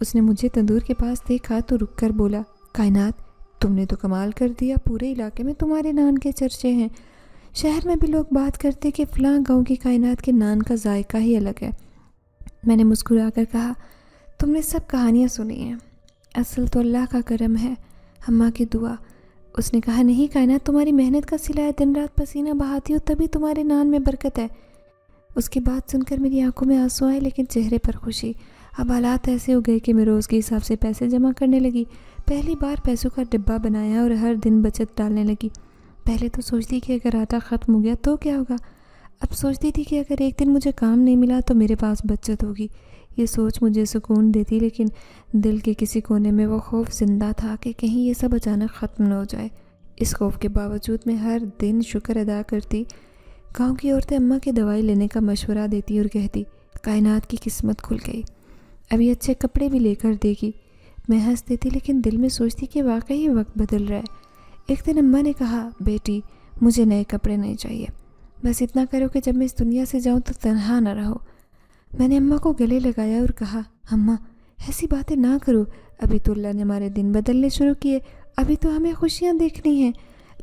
اس نے مجھے تندور کے پاس دیکھا تو رک کر بولا، کائنات، تم نے تو کمال کر دیا، پورے علاقے میں تمہارے نان کے چرچے ہیں۔ شہر میں بھی لوگ بات کرتے کہ فلاں گاؤں کی کائنات کے نان کا ذائقہ ہی الگ ہے۔ میں نے مسکرا کر کہا، تم نے سب کہانیاں سنی ہیں، اصل تو اللہ کا کرم ہے، اماں کی دعا۔ اس نے کہا، نہیں کائنات، تمہاری محنت کا صلہ ہے، دن رات پسینہ بہاتی ہو تبھی تمہارے نان میں برکت ہے۔ اس کی بات سن کر میری آنکھوں میں آنسو آئے، لیکن چہرے پر خوشی۔ اب حالات ایسے ہو گئے کہ میں روز کے حساب سے پیسے جمع کرنے لگی۔ پہلی بار پیسوں کا ڈبہ بنایا اور ہر دن بچت ڈالنے لگی۔ پہلے تو سوچتی کہ اگر آٹا ختم ہو گیا تو کیا ہوگا، اب سوچتی تھی کہ اگر ایک دن مجھے کام نہیں ملا تو میرے پاس بچت ہوگی۔ یہ سوچ مجھے سکون دیتی، لیکن دل کے کسی کونے میں وہ خوف زندہ تھا کہ کہیں یہ سب اچانک ختم نہ ہو جائے۔ اس خوف کے باوجود میں ہر دن شکر ادا کرتی۔ گاؤں کی عورتیں اماں کی دوائی لینے کا مشورہ دیتی اور کہتی، کائنات کی قسمت کھل گئی، ابھی اچھے کپڑے بھی لے کر دے گی۔ میں ہنس دیتی، لیکن دل میں سوچتی کہ واقعی وقت بدل رہا ہے۔ ایک دن اماں نے کہا، بیٹی، مجھے نئے کپڑے نہیں چاہیے، بس اتنا کرو کہ جب میں اس دنیا سے جاؤں تو تنہا نہ رہو۔ میں نے اماں کو گلے لگایا اور کہا، اماں، ایسی باتیں نہ کرو، ابھی تو اللہ نے ہمارے دن بدلنے شروع کیے، ابھی تو ہمیں خوشیاں دیکھنی ہیں۔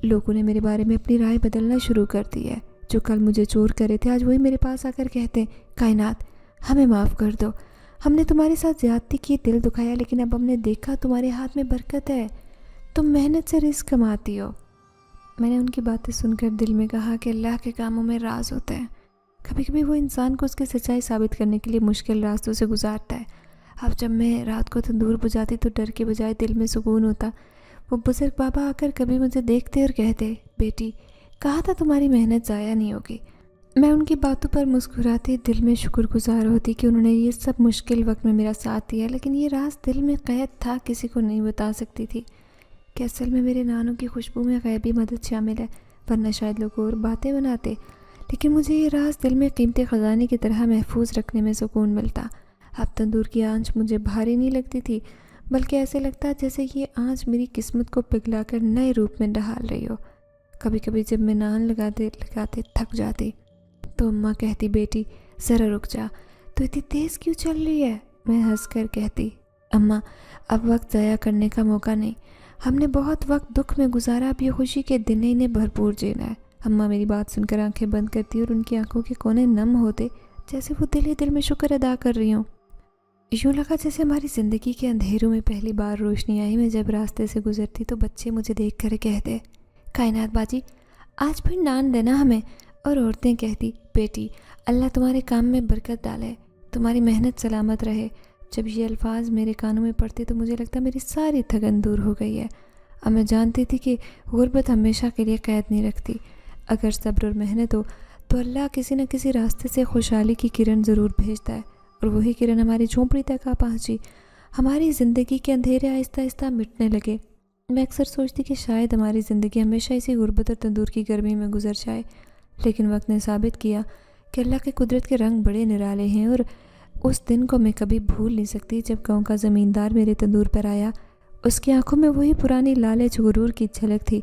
لوگوں نے میرے بارے میں اپنی رائے بدلنا شروع کر دی ہے۔ جو کل مجھے چور کرے تھے، آج وہی میرے پاس آ کر کہتے ہیں، کائنات، ہمیں معاف کر دو، ہم نے تمہارے ساتھ زیادتی کی، دل دکھایا، لیکن اب ہم نے دیکھا تمہارے ہاتھ میں برکت ہے، تم محنت سے رزق کماتی ہو۔ میں نے ان کی باتیں سن کر دل میں کہا کہ اللہ کے کاموں میں راز ہوتا ہے، کبھی کبھی وہ انسان کو اس کی سچائی ثابت کرنے کے لیے مشکل راستوں سے گزارتا ہے۔ اب جب میں رات کو تندور بجھاتی تو ڈر کے بجائے دل میں سکون ہوتا۔ وہ بزرگ بابا آ کر کبھی مجھے دیکھتے اور کہتے، بیٹی کہا تھا تمہاری محنت ضائع نہیں ہوگی۔ میں ان کی باتوں پر مسکراتے دل میں شکر گزار ہوتی کہ انہوں نے یہ سب مشکل وقت میں میرا ساتھ دیا، لیکن یہ راز دل میں قید تھا، کسی کو نہیں بتا سکتی تھی کہ اصل میں میرے نانوں کی خوشبو میں غیبی مدد شامل ہے، ورنہ شاید لوگ اور باتیں بناتے، لیکن مجھے یہ راز دل میں قیمتی خزانے کی طرح محفوظ رکھنے میں سکون ملتا۔ اب تندور کی آنچ مجھے بھاری نہیں لگتی تھی، بلکہ ایسے لگتا جیسے یہ آنچ میری قسمت کو پگھلا کر نئے روپ میں ڈھال رہی ہو۔ کبھی کبھی جب میں نان لگاتے تھک جاتی تو اماں کہتی، بیٹی ذرا رک جا، تو اتنی تیز کیوں چل رہی ہے؟ میں ہنس کر کہتی، اماں اب وقت ضائع کرنے کا موقع نہیں، ہم نے بہت وقت دکھ میں گزارا، اب یہ خوشی کے دن انہیں بھرپور جینا ہے۔ اماں میری بات سن کر آنکھیں بند کرتی اور ان کی آنکھوں کے کونے نم ہوتے، جیسے وہ دل ہی دل میں شکر ادا کر رہی ہوں۔ یوں لگا جیسے ہماری زندگی کے اندھیروں میں پہلی بار روشنی آئی۔ میں جب راستے سے گزرتی تو بچے مجھے دیکھ کر کہتے، کائنات باجی آج پھر نان دینا ہمیں، اور عورتیں کہتی، بیٹی اللہ تمہارے کام میں برکت ڈالے، تمہاری محنت سلامت رہے۔ جب یہ الفاظ میرے کانوں میں پڑتے تو مجھے لگتا میری ساری تھکن دور ہو گئی ہے۔ اب میں جانتی تھی کہ غربت ہمیشہ کے لیے قید نہیں رکھتی، اگر صبر اور محنت ہو تو اللہ کسی نہ کسی راستے سے خوشحالی کی کرن ضرور بھیجتا ہے، اور وہی کرن ہماری جھونپڑی تک آ پہنچی، ہماری زندگی کے اندھیرے آہستہ آہستہ مٹنے لگے۔ میں اکثر سوچتی کہ شاید ہماری زندگی ہمیشہ اسی غربت اور تندور کی گرمی میں گزر جائے، لیکن وقت نے ثابت کیا کہ اللہ کے قدرت کے رنگ بڑے نرالے ہیں، اور اس دن کو میں کبھی بھول نہیں سکتی جب گاؤں کا زمیندار میرے تندور پر آیا۔ اس کی آنکھوں میں وہی پرانی لالچ غرور کی جھلک تھی۔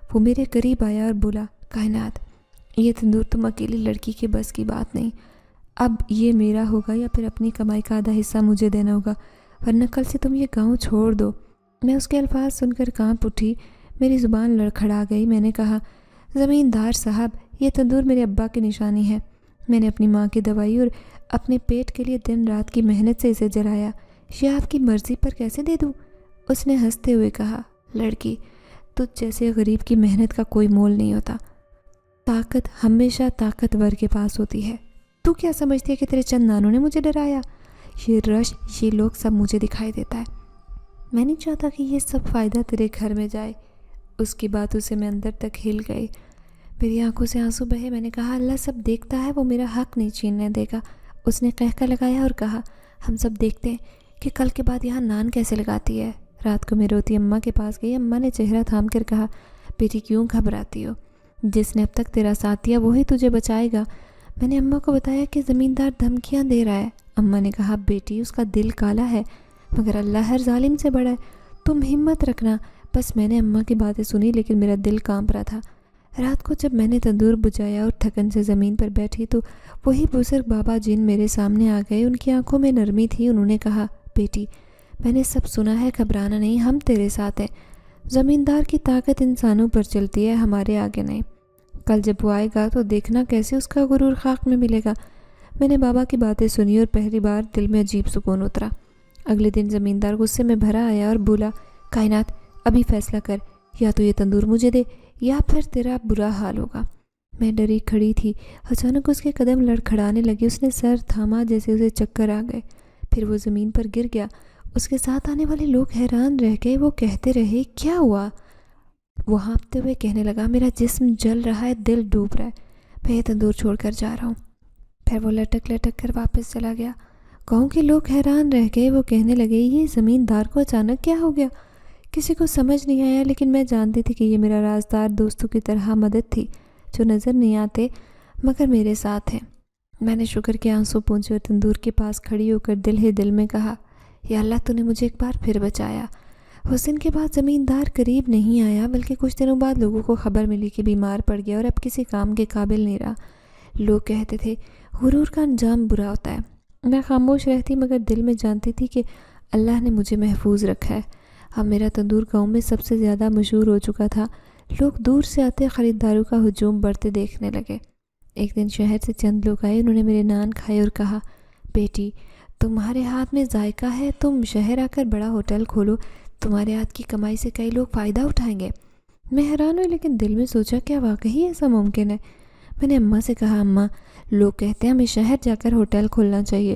وہ میرے قریب آیا اور بولا، کائنات یہ تندور تم اکیلی لڑکی کے بس کی بات نہیں، اب یہ میرا ہوگا یا پھر اپنی کمائی کا آدھا حصہ مجھے دینا ہوگا، ورنہ کل سے تم یہ گاؤں چھوڑ دو۔ میں اس کے الفاظ سن کر کانپ اٹھی، میری زبان لڑکھڑا گئی۔ میں نے کہا، زمیندار صاحب یہ تندور میرے ابا کی نشانی ہے، میں نے اپنی ماں کی دوائی اور اپنے پیٹ کے لیے دن رات کی محنت سے اسے جلایا، یہ آپ کی مرضی پر کیسے دے دوں؟ اس نے ہنستے ہوئے کہا، لڑکی تجھ جیسے غریب کی محنت کا کوئی مول نہیں ہوتا، طاقت ہمیشہ طاقتور کے پاس ہوتی ہے۔ تو کیا سمجھتی ہے کہ تیرے چند نانوں نے مجھے ڈرایا؟ یہ رش یہ لوگ سب مجھے دکھائی دیتا ہے، میں نہیں چاہتا کہ یہ سب فائدہ تیرے گھر میں جائے۔ اس کی باتوں سے میں اندر تک ہل گئی، میری آنکھوں سے آنسو بہے۔ میں نے کہا، اللہ سب دیکھتا ہے، وہ میرا حق نہیں چھیننے دے گا۔ اس نے قہقہ لگایا اور کہا، ہم سب دیکھتے ہیں کہ کل کے بعد یہاں نان کیسے لگاتی ہے۔ رات کو میں روتی اماں کے پاس گئی۔ اماں نے چہرہ تھام کر کہا، بیٹی کیوں گھبراتی ہو، جس نے اب تک تیرا ساتھ دیا وہی تجھے بچائے گا۔ میں نے اماں کو بتایا کہ زمیندار دھمکیاں دے رہا ہے۔ اماں نے کہا، بیٹی اس کا دل کالا ہے، مگر اللہ ہر ظالم سے بڑا ہے، تم ہمت رکھنا۔ بس میں نے اماں کی باتیں سنی، لیکن میرا دل کانپ رہا تھا۔ رات کو جب میں نے تندور بجھایا اور تھکن سے زمین پر بیٹھی تو وہی بزرگ بابا جن میرے سامنے آ گئے۔ ان کی آنکھوں میں نرمی تھی۔ انہوں نے کہا، بیٹی میں نے سب سنا ہے، گھبرانا نہیں، ہم تیرے ساتھ ہیں۔ زمیندار کی طاقت انسانوں پر چلتی ہے، ہمارے آگے نہیں۔ کل جب وہ آئے گا تو دیکھنا کیسے اس کا غرور خاک میں ملے گا۔ میں نے بابا کی باتیں سنی اور پہلی بار دل میں عجیب سکون اترا۔ اگلے دن زمیندار غصے میں بھرا آیا اور بولا، کائنات ابھی فیصلہ کر، یا تو یہ تندور مجھے دے یا پھر تیرا برا حال ہوگا۔ میں ڈری کھڑی تھی، اچانک اس کے قدم لڑکھڑانے لگے۔ اس نے سر تھاما جیسے اسے چکر آ گئے، پھر وہ زمین پر گر گیا۔ اس کے ساتھ آنے والے لوگ حیران رہ گئے، وہ کہتے رہے، کیا ہوا؟ وہ ہانپتے ہوئے کہنے لگا، میرا جسم جل رہا ہے، دل ڈوب رہا ہے، میں یہ تندور چھوڑ کر جا رہا ہوں۔ پھر وہ لٹک لٹک کر واپس چلا گیا۔ گاؤں کے لوگ حیران رہ گئے، وہ کہنے لگے، یہ زمیندار کو اچانک کیا ہو گیا؟ کسی کو سمجھ نہیں آیا، لیکن میں جانتی تھی کہ یہ میرا رازدار دوستوں کی طرح مدد تھی، جو نظر نہیں آتے مگر میرے ساتھ ہیں۔ میں نے شکر کے آنسو پونچھے اور تندور کے پاس کھڑی ہو کر دل ہی دل میں کہا، یا اللہ تو نے مجھے ایک بار پھر بچایا۔ اس دن کے بعد زمیندار قریب نہیں آیا، بلکہ کچھ دنوں بعد لوگوں کو خبر ملی کہ بیمار پڑ گیا اور اب کسی کام کے قابل نہیں رہا۔ لوگ کہتے تھے، غرور کا انجام برا ہوتا ہے۔ میں خاموش رہتی، مگر دل میں جانتی تھی کہ اللہ نے مجھے محفوظ رکھا ہے۔ اب میرا تندور گاؤں میں سب سے زیادہ مشہور ہو چکا تھا۔ لوگ دور سے آتے خریداروں کا ہجوم بڑھتے دیکھنے لگے۔ ایک دن شہر سے چند لوگ آئے، انہوں نے میرے نان کھائے اور کہا، بیٹی تمہارے ہاتھ میں ذائقہ ہے، تم شہر آ کر بڑا ہوٹل کھولو، تمہارے ہاتھ کی کمائی سے کئی لوگ فائدہ اٹھائیں گے۔ میں حیران ہوئی، لیکن دل میں سوچا، کیا واقعی ایسا ممکن ہے؟ میں نے اماں سے کہا، اماں لوگ کہتے ہیں ہمیں شہر جا کر ہوٹل کھولنا چاہیے،